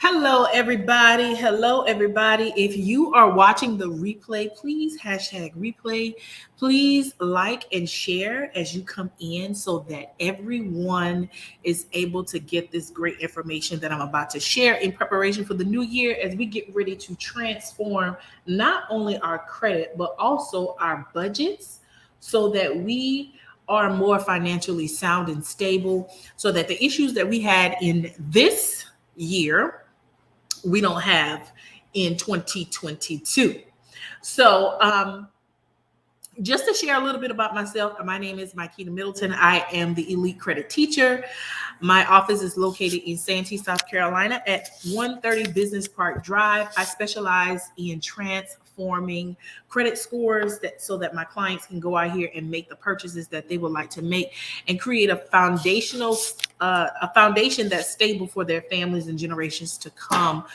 Hello, everybody. Hello, everybody. If you are watching the replay, please hashtag replay. Please like and share as you come in so that everyone is able to get this great information that I'm about to share in preparation for the new year as we get ready to transform not only our credit, but also our budgets so that we are more financially sound and stable so that the issues that we had in this year we don't have in 2022. So, just to share a little bit about myself, my name is Makita Middleton. I am the elite credit teacher. My office is located in Santee, South Carolina at 130 Business Park Drive. I specialize in transforming credit scores so that my clients can go out here and make the purchases that they would like to make and create a foundation that's stable for their families and generations to come.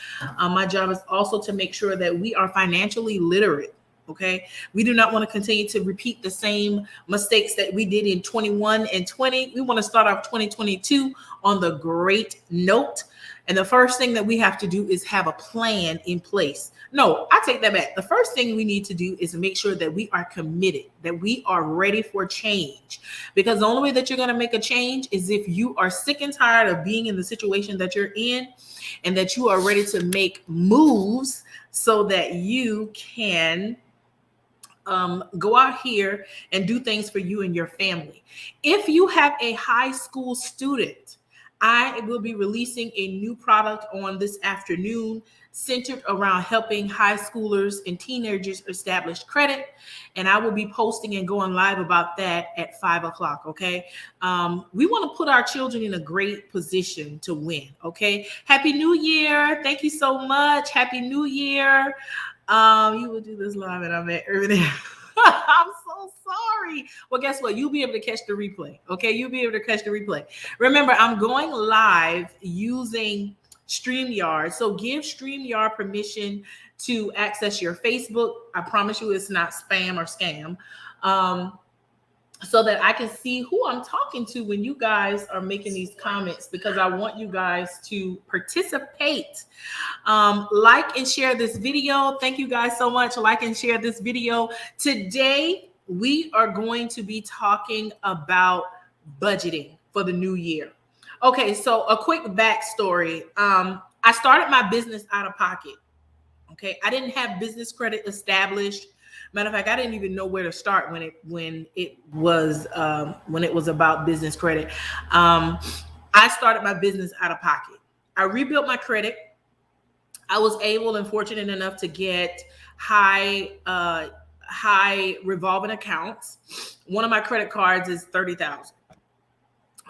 My job is also to make sure that we are financially literate. Okay, we do not want to continue to repeat the same mistakes that we did in 21 and 20. We want to start off 2022 on the great note. And the first thing that we have to do is have a plan in place. No, I take that back. The first thing we need to do is make sure that we are committed, that we are ready for change. Because the only way that you're going to make a change is if you are sick and tired of being in the situation that you're in and that you are ready to make moves so that you can go out here and do things for you and your family. If you have a high school student, I will be releasing a new product on this afternoon centered around helping high schoolers and teenagers establish credit. And I will be posting and going live about that at 5:00. Okay. We want to put our children in a great position to win. Okay. Happy New Year. Thank you so much. Happy New Year. You will do this live and I'm at everything. I'm so sorry. Well, guess what? You'll be able to catch the replay. Okay. You'll be able to catch the replay. Remember, I'm going live using StreamYard. So give StreamYard permission to access your Facebook. I promise you it's not spam or scam. So that I can see who I'm talking to when you guys are making these comments, because I want you guys to participate. Like and share this video. Thank you guys so much. Like and share this video. Today, we are going to be talking about budgeting for the new year. Okay, so a quick backstory. I started my business out of pocket. Okay, I didn't have business credit established. Matter of fact, I didn't even know where to start when it was about business credit. I started my business out of pocket. I rebuilt my credit. I was able and fortunate enough to get high revolving accounts. One of my credit cards is $30,000.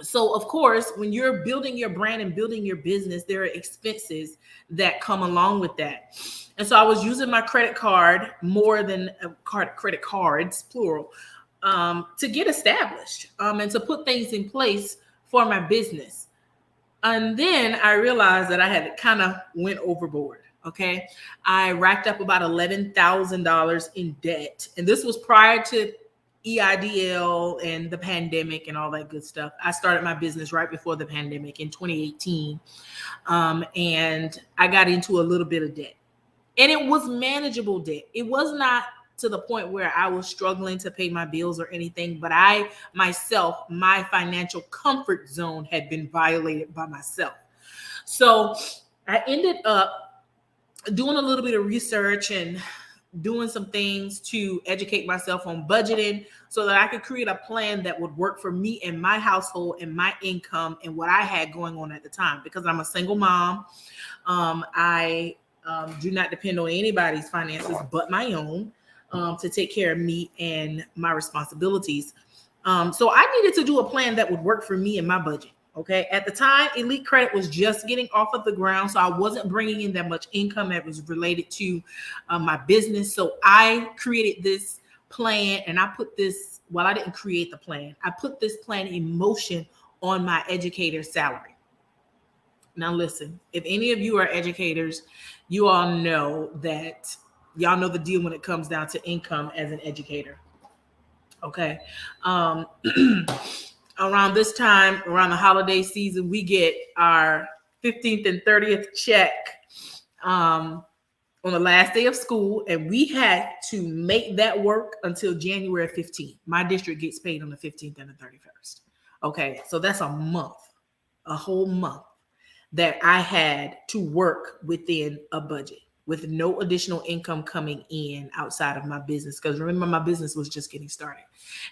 So, of course, when you're building your brand and building your business, there are expenses that come along with that. And so I was using my credit card more than credit cards, plural, to get established and to put things in place for my business. And then I realized that I had kind of went overboard. Okay. I racked up about $11,000 in debt. And this was prior to EIDL and the pandemic and all that good stuff. I started my business right before the pandemic in 2018. And I got into a little bit of debt. And it was manageable debt. It was not to the point where I was struggling to pay my bills or anything, but I myself, my financial comfort zone had been violated by myself. So I ended up doing a little bit of research and doing some things to educate myself on budgeting so that I could create a plan that would work for me and my household and my income and what I had going on at the time. Because I'm a single mom. I do not depend on anybody's finances but my own to take care of me and my responsibilities. So I needed to do a plan that would work for me and my budget. Okay. At the time, Elite Credit was just getting off of the ground. So I wasn't bringing in that much income that was related to my business. So I created this plan and I put this, well, I didn't create the plan. I put this plan in motion on my educator's salary. Now, listen, if any of you are educators, you all know that y'all know the deal when it comes down to income as an educator. Okay. Around this time, around the holiday season, we get our 15th and 30th check on the last day of school, and we had to make that work until January 15th. My district gets paid on the 15th and the 31st. Okay, so that's a month, a whole month that I had to work within a budget with no additional income coming in outside of my business. Because remember, my business was just getting started.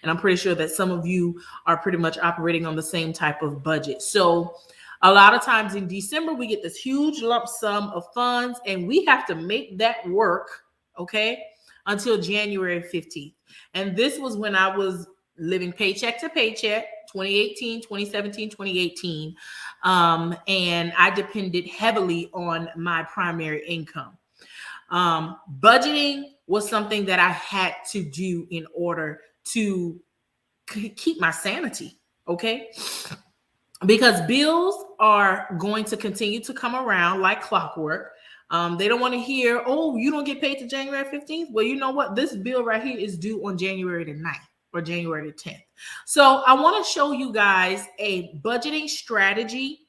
And I'm pretty sure that some of you are pretty much operating on the same type of budget. So a lot of times in December, we get this huge lump sum of funds and we have to make that work, okay, until January 15th. And this was when I was living paycheck to paycheck, 2018, 2017, 2018. And I depended heavily on my primary income. Budgeting was something that I had to do in order to keep my sanity, okay? Because bills are going to continue to come around like clockwork. They don't want to hear, oh, you don't get paid to January 15th. Well, you know what? This bill right here is due on January the 9th or January the 10th. So I want to show you guys a budgeting strategy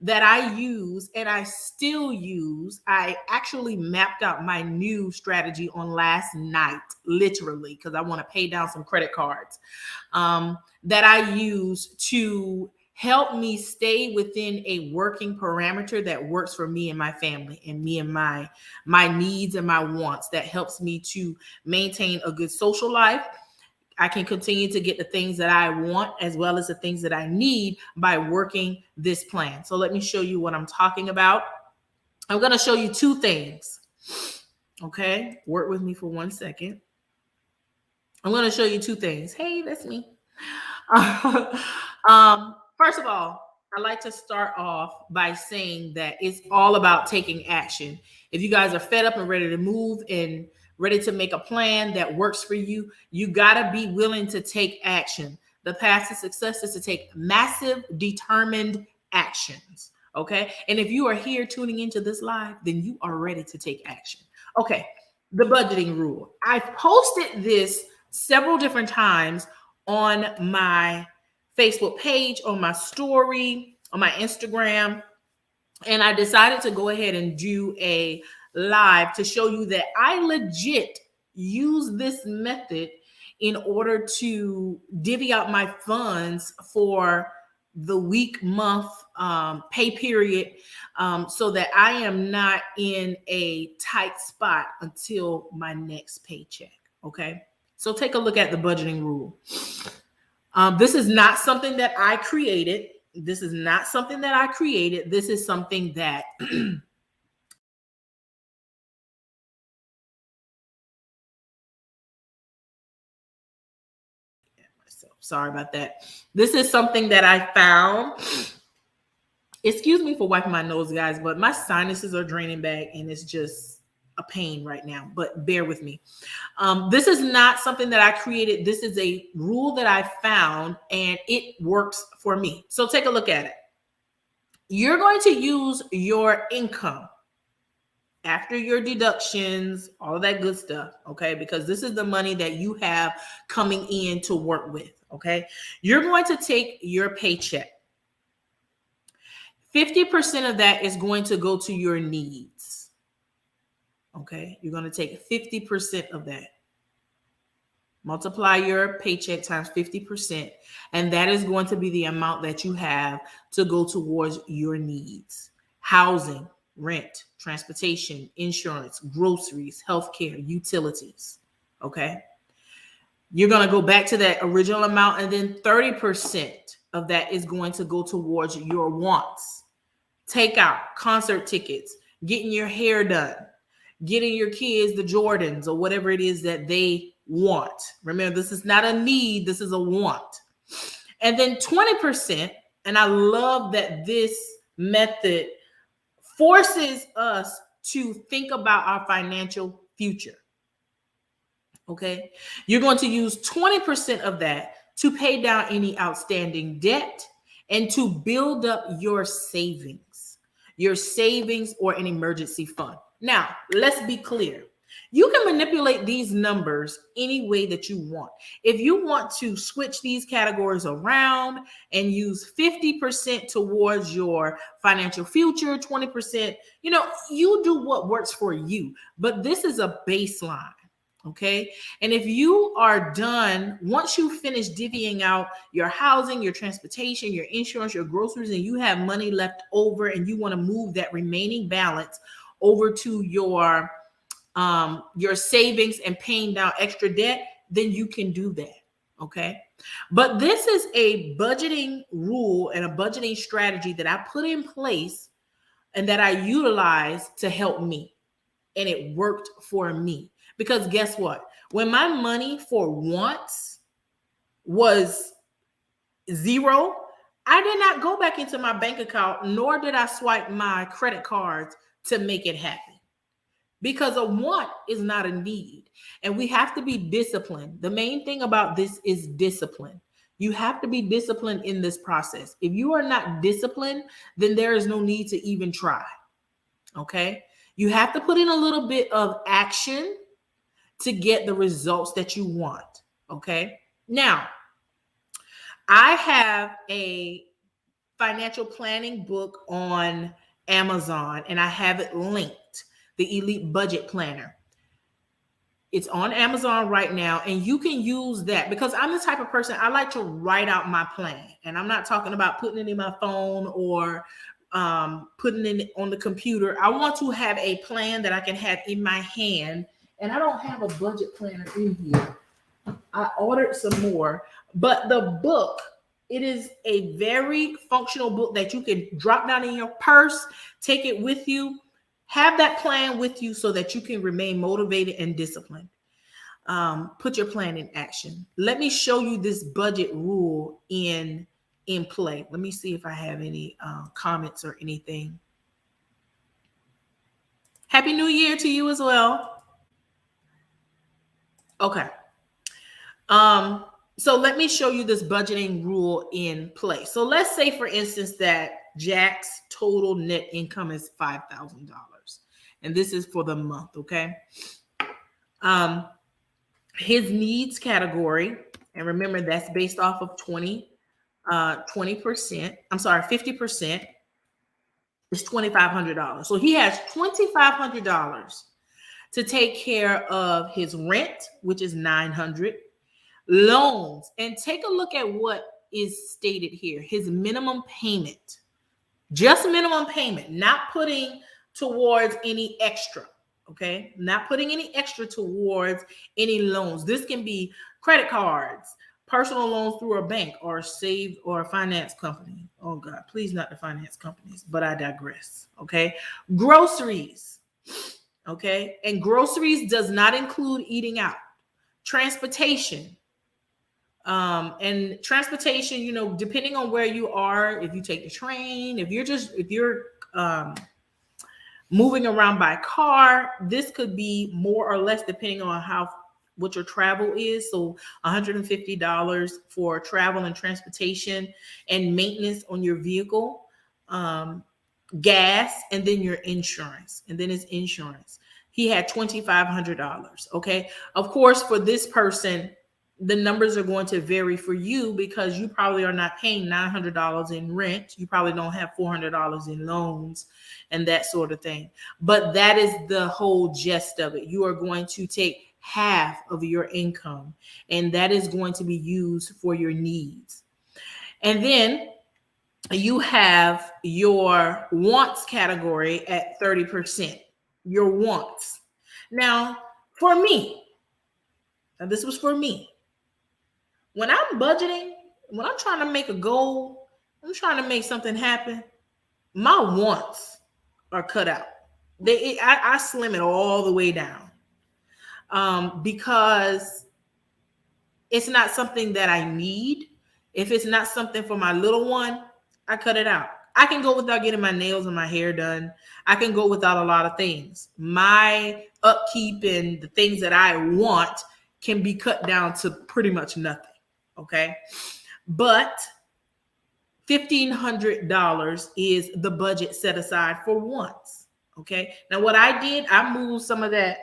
that I use and I still use. I actually mapped out my new strategy on last night, literally, because I want to pay down some credit cards that I use to help me stay within a working parameter that works for me and my family and me and my needs and my wants. That helps me to maintain a good social life. I can continue to get the things that I want as well as the things that I need by working this plan. So let me show you what I'm talking about. I'm going to show you two things. Okay, work with me for 1 second. I'm going to show you two things. Hey, that's me. First of all, I like to start off by saying that it's all about taking action. If you guys are fed up and ready to move and ready to make a plan that works for you, you got to be willing to take action. The path to success is to take massive, determined actions. Okay. And if you are here tuning into this live, then you are ready to take action. Okay. The budgeting rule. I've posted this several different times on my Facebook page, on my story, on my Instagram. And I decided to go ahead and do a live to show you that I legit use this method in order to divvy out my funds for the week, month, pay period, so that I am not in a tight spot until my next paycheck. Okay. So take a look at the budgeting rule. This is not something that I created. This is not something that I created. This is something that sorry about that. This is something that I found. Excuse me for wiping my nose, guys, but my sinuses are draining back and it's just a pain right now, but bear with me. This is not something that I created. This is a rule that I found and it works for me. So take a look at it. You're going to use your income after your deductions, all of that good stuff, okay? Because this is the money that you have coming in to work with, okay? You're going to take your paycheck. 50% of that is going to go to your needs, okay? You're going to take 50% of that. Multiply your paycheck times 50%, and that is going to be the amount that you have to go towards your needs. Housing, rent, transportation, insurance, groceries, healthcare, utilities, okay? You're going to go back to that original amount, and then 30% of that is going to go towards your wants. Takeout, concert tickets, getting your hair done, getting your kids the Jordans or whatever it is that they want. Remember, this is not a need, this is a want. And then 20%, and I love that this method forces us to think about our financial future. Okay, you're going to use 20% of that to pay down any outstanding debt and to build up your savings or an emergency fund. Now, let's be clear. You can manipulate these numbers any way that you want. If you want to switch these categories around and use 50% towards your financial future, 20%, you do what works for you. But this is a baseline. Okay. And if you are done, once you finish divvying out your housing, your transportation, your insurance, your groceries, and you have money left over and you want to move that remaining balance over to your savings and paying down extra debt, then you can do that. Okay. But this is a budgeting rule and a budgeting strategy that I put in place and that I utilize to help me. And it worked for me. Because guess what? When my money for wants was zero, I did not go back into my bank account, nor did I swipe my credit cards to make it happen. Because a want is not a need. And we have to be disciplined. The main thing about this is discipline. You have to be disciplined in this process. If you are not disciplined, then there is no need to even try. Okay? You have to put in a little bit of action to get the results that you want. Okay? Now, I have a financial planning book on Amazon, and I have it linked, the Elite Budget Planner. It's on Amazon right now, and you can use that because I'm the type of person, I like to write out my plan. And I'm not talking about putting it in my phone or putting it on the computer. I want to have a plan that I can have in my hand. And I don't have a budget planner in here. I ordered some more, but the book, it is a very functional book that you can drop down in your purse, take it with you, have that plan with you so that you can remain motivated and disciplined. Put your plan in action. Let me show you this budget rule in play. Let me see if I have any comments or anything. Happy New Year to you as well. Okay. So let me show you this budgeting rule in place. So let's say, for instance, that Jack's total net income is $5,000. And this is for the month, okay? His needs category, and remember that's based off of 20%. I'm sorry, 50% is $2,500. So he has $2,500 to take care of his rent, which is $900, loans, and take a look at what is stated here. His minimum payment, just minimum payment, not putting towards any extra. Okay, not putting any extra towards any loans. This can be credit cards, personal loans through a bank, or saved or a finance company. Oh God, please not the finance companies, but I digress. Okay, groceries. Okay, and groceries does not include eating out. Transportation. And transportation, depending on where you are, if you take the train, if you're moving around by car, this could be more or less depending on what your travel is. So $150 for travel and transportation and maintenance on your vehicle, gas, and then your insurance. And then his insurance. He had $2,500. Okay. Of course, for this person, the numbers are going to vary for you because you probably are not paying $900 in rent. You probably don't have $400 in loans and that sort of thing. But that is the whole gist of it. You are going to take half of your income, and that is going to be used for your needs. And then you have your wants category at 30%. Your wants. Now, for me, this was for me. When I'm budgeting, when I'm trying to make a goal, I'm trying to make something happen, my wants are cut out. I slim it all the way down because it's not something that I need. If it's not something for my little one, I cut it out. I can go without getting my nails and my hair done. I can go without a lot of things. My upkeep and the things that I want can be cut down to pretty much nothing. Okay. But $1,500 is the budget set aside for wants. Okay. Now, what I did, I moved some of that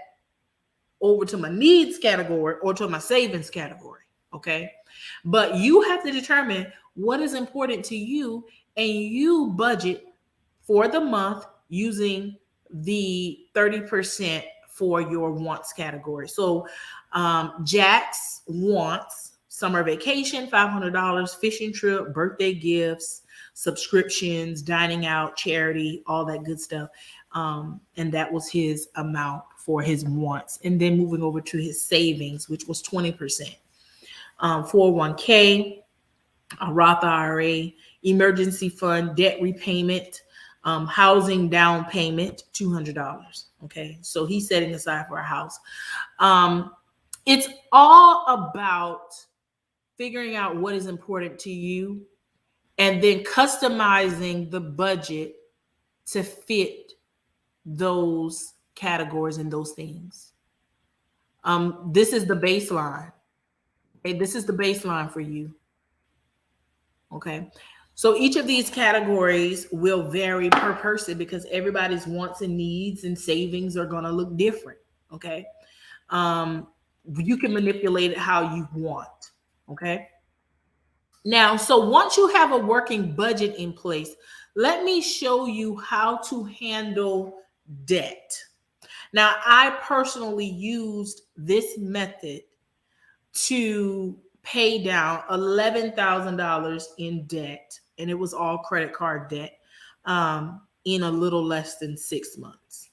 over to my needs category or to my savings category. Okay. But you have to determine what is important to you, and you budget for the month using the 30% for your wants category. So Jack's wants: summer vacation, $500, fishing trip, birthday gifts, subscriptions, dining out, charity, all that good stuff. And that was his amount for his wants. And then moving over to his savings, which was 20%. 401k, a Roth IRA, emergency fund, debt repayment, housing down payment, $200. Okay, so he's setting aside for a house. It's all about figuring out what is important to you and then customizing the budget to fit those categories and those things. This is the baseline. Okay, this is the baseline for you. Okay. So each of these categories will vary per person because everybody's wants and needs and savings are going to look different. Okay. You can manipulate it how you want. Okay. Now, so once you have a working budget in place, let me show you how to handle debt. Now, I personally used this method to pay down $11,000 in debt, and it was all credit card debt, in a little less than 6 months.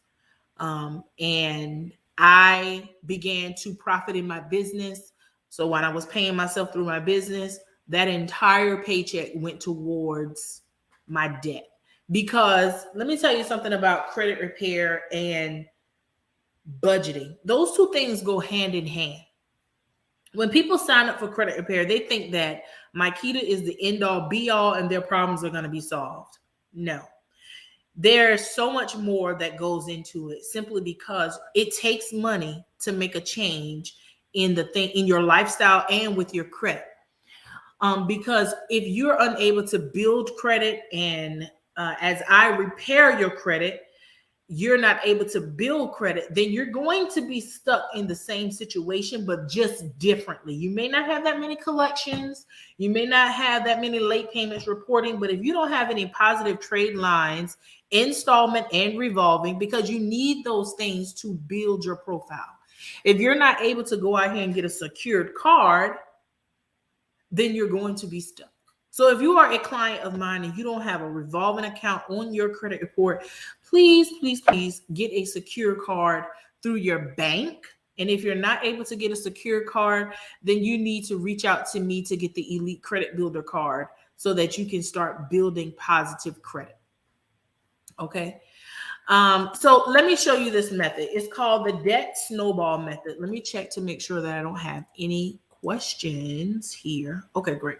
And I began to profit in my business. So when I was paying myself through my business, that entire paycheck went towards my debt. Because let me tell you something about credit repair and budgeting. Those two things go hand in hand. When people sign up for credit repair, they think that Makita is the end all be all and their problems are going to be solved. No, there's so much more that goes into it, simply because it takes money to make a change in the thing, in your lifestyle and with your credit. Because if you're unable to build credit and as I repair your credit, you're not able to build credit, then you're going to be stuck in the same situation, but just differently. You may not have that many collections. You may not have that many late payments reporting, but if you don't have any positive trade lines, installment and revolving, because you need those things to build your profile. If you're not able to go out here and get a secured card, then you're going to be stuck. So if you are a client of mine and you don't have a revolving account on your credit report, please, please, please get a secure card through your bank. And if you're not able to get a secure card, then you need to reach out to me to get the Elite Credit Builder card so that you can start building positive credit. Okay. So let me show you this method. It's called the debt snowball method. Let me check to make sure that I don't have any questions here. Okay, great.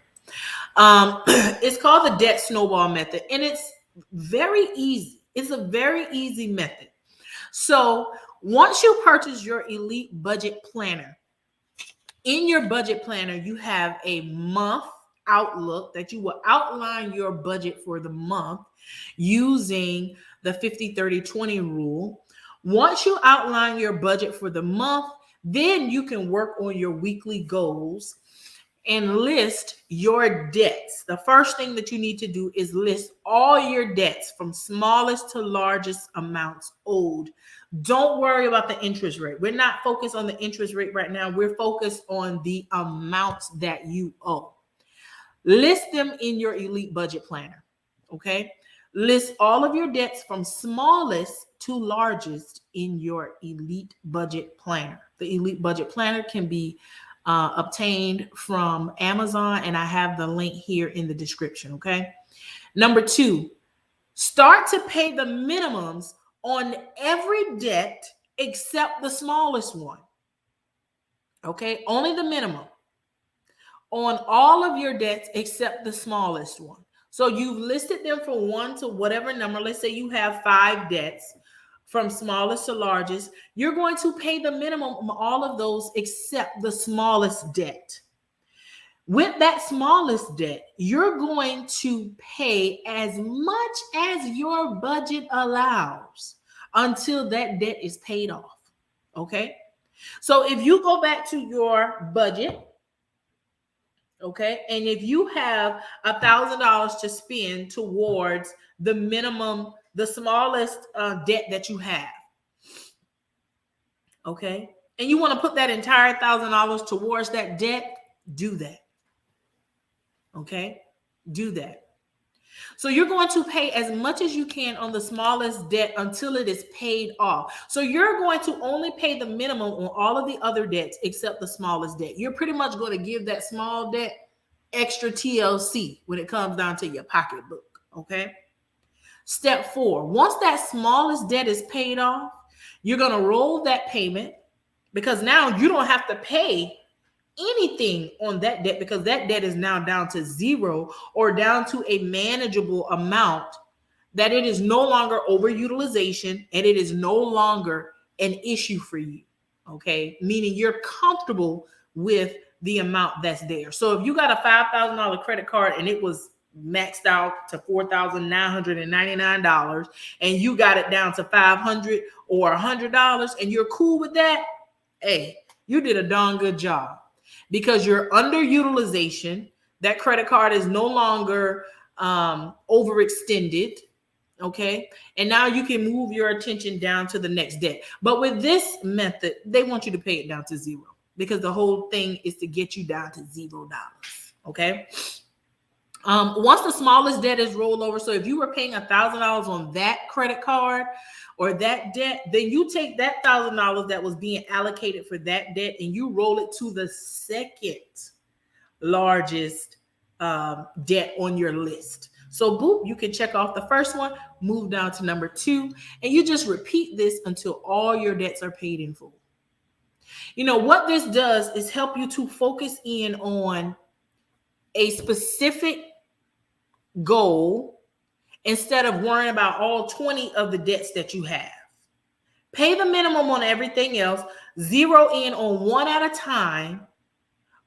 It's called the debt snowball method, and it's very easy. It's a very easy method. So once you purchase your Elite Budget Planner, in your budget planner, you have a month outlook that you will outline your budget for the month using the 50-30-20 rule. Once you outline your budget for the month, then you can work on your weekly goals and list your debts. The first thing that you need to do is list all your debts from smallest to largest amounts owed. Don't worry about the interest rate. We're not focused on the interest rate right now. We're focused on the amounts that you owe. List them in your Elite Budget Planner. Okay. List all of your debts from smallest to largest in your Elite Budget Planner. The Elite Budget Planner can be obtained from Amazon, and I have the link here in the description. Okay. Number 2, start to pay the minimums on every debt except the smallest one. Okay. Only the minimum on all of your debts except the smallest one. So you've listed them from 1 to whatever number. Let's say you have 5 debts from smallest to largest. You're going to pay the minimum on all of those except the smallest debt. With that smallest debt, you're going to pay as much as your budget allows until that debt is paid off. Okay. So if you go back to your budget, okay, and if you have $1,000 to spend towards the minimum, the smallest debt that you have, okay, and you want to put that entire $1,000 towards that debt, do that. Okay, do that. So you're going to pay as much as you can on the smallest debt until it is paid off. So you're going to only pay the minimum on all of the other debts except the smallest debt. You're pretty much going to give that small debt extra TLC when it comes down to your pocketbook. Okay. Step 4, once that smallest debt is paid off, you're going to roll that payment, because now you don't have to pay anything on that debt, because that debt is now down to zero or down to a manageable amount, that it is no longer overutilization and it is no longer an issue for you. Okay. Meaning you're comfortable with the amount that's there. So if you got a $5,000 credit card and it was maxed out to $4,999 and you got it down to $500 or $100 and you're cool with that, hey, you did a darn good job. Because your underutilization, that credit card is no longer overextended, okay? And now you can move your attention down to the next debt. But with this method, they want you to pay it down to zero, because the whole thing is to get you down to $0, okay? Once the smallest debt is rolled over, so if you were paying $1,000 on that credit card or that debt, then you take that $1,000 that was being allocated for that debt and you roll it to the second largest debt on your list. So boop, you can check off the first one, move down to number 2, and you just repeat this until all your debts are paid in full. You know, what this does is help you to focus in on a specific goal instead of worrying about all 20 of the debts that you have. Pay the minimum on everything else, zero in on one at a time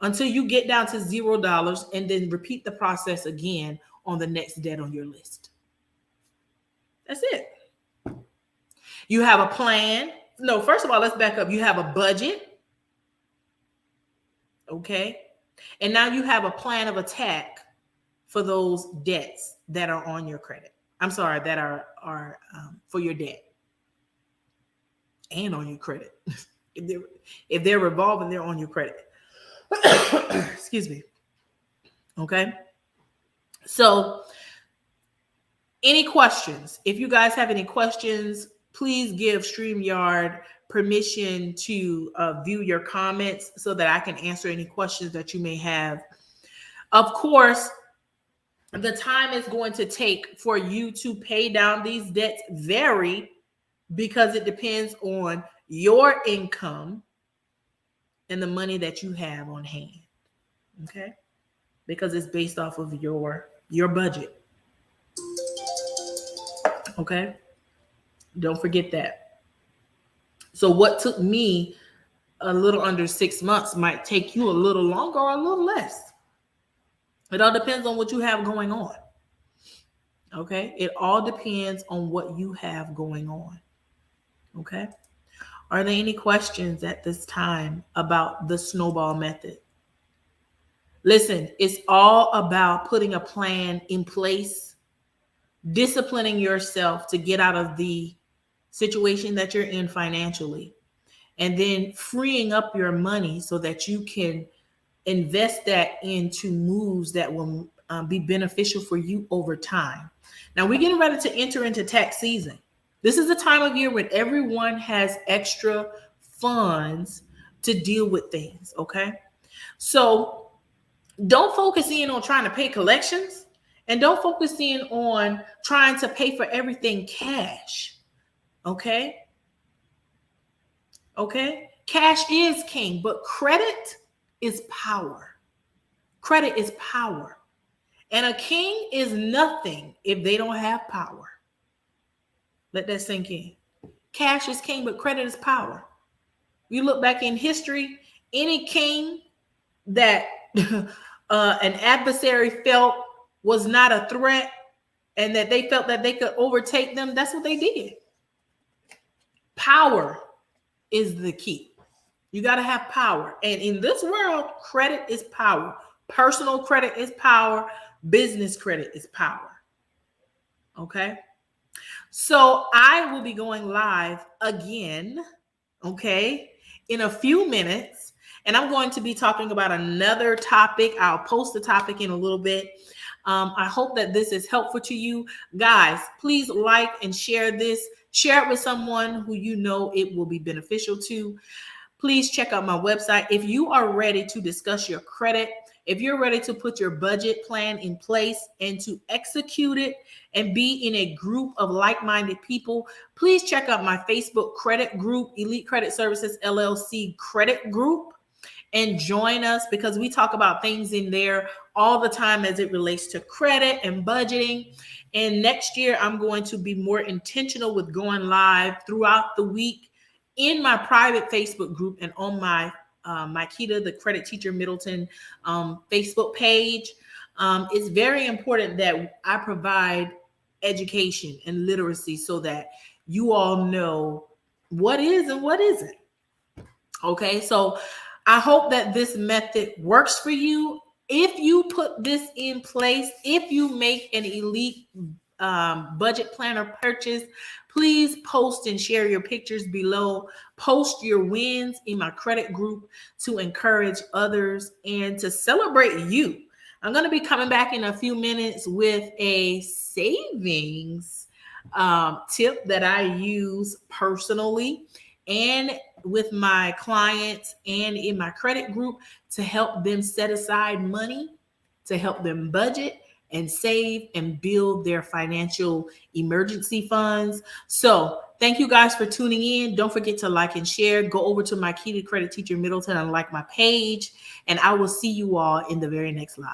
until you get down to $0, and then repeat the process again on the next debt on your list. That's it. You have a plan. No, first of all, let's back up. You have a budget. Okay. And now you have a plan of attack for those debts that are on your credit. I'm sorry, that are for your debt and on your credit. if they're revolving, they're on your credit. Excuse me. Okay. So any questions? If you guys have any questions, please give StreamYard permission to view your comments so that I can answer any questions that you may have. Of course, the time it's going to take for you to pay down these debts vary, because it depends on your income and the money that you have on hand. Okay? Because it's based off of your budget. Okay? Don't forget that. So what took me a little under 6 months might take you a little longer or a little less. It all depends on what you have going on. Okay? It all depends on what you have going on. Okay? Are there any questions at this time about the snowball method? Listen, it's all about putting a plan in place, disciplining yourself to get out of the situation that you're in financially, and then freeing up your money so that you can invest that into moves that will be beneficial for you over time. Now, we're getting ready to enter into tax season. This is a time of year when everyone has extra funds to deal with things, okay? So don't focus in on trying to pay collections, and don't focus in on trying to pay for everything cash, okay? Okay? Cash is king, but credit is power. Credit is power. And a king is nothing if they don't have power. Let that sink in. Cash is king, but credit is power. You look back in history, any king that an adversary felt was not a threat and that they felt that they could overtake them, that's what they did. Power is the key. You got to have power. And in this world, credit is power. Personal credit is power. Business credit is power. Okay. So I will be going live again, okay, in a few minutes. And I'm going to be talking about another topic. I'll post the topic in a little bit. I hope that this is helpful to you. Guys, please like and share this. Share it with someone who you know it will be beneficial to. Please check out my website. If you are ready to discuss your credit, if you're ready to put your budget plan in place and to execute it and be in a group of like-minded people, please check out my Facebook credit group, Elite Credit Services LLC credit group, and join us, because we talk about things in there all the time as it relates to credit and budgeting. And next year, I'm going to be more intentional with going live throughout the week in my private Facebook group and on my Makita, the Credit Teacher Middleton Facebook page. It's very important that I provide education and literacy so that you all know what is and what isn't. Okay, so I hope that this method works for you. If you put this in place, if you make an elite budget planner purchase, please post and share your pictures below. Post your wins in my credit group to encourage others and to celebrate you. I'm going to be coming back in a few minutes with a savings tip that I use personally and with my clients and in my credit group to help them set aside money, to help them budget and save and build their financial emergency funds. So thank you guys for tuning in. Don't forget to like and share. Go over to my Makita Credit Teacher Middleton and like my page. And I will see you all in the very next live.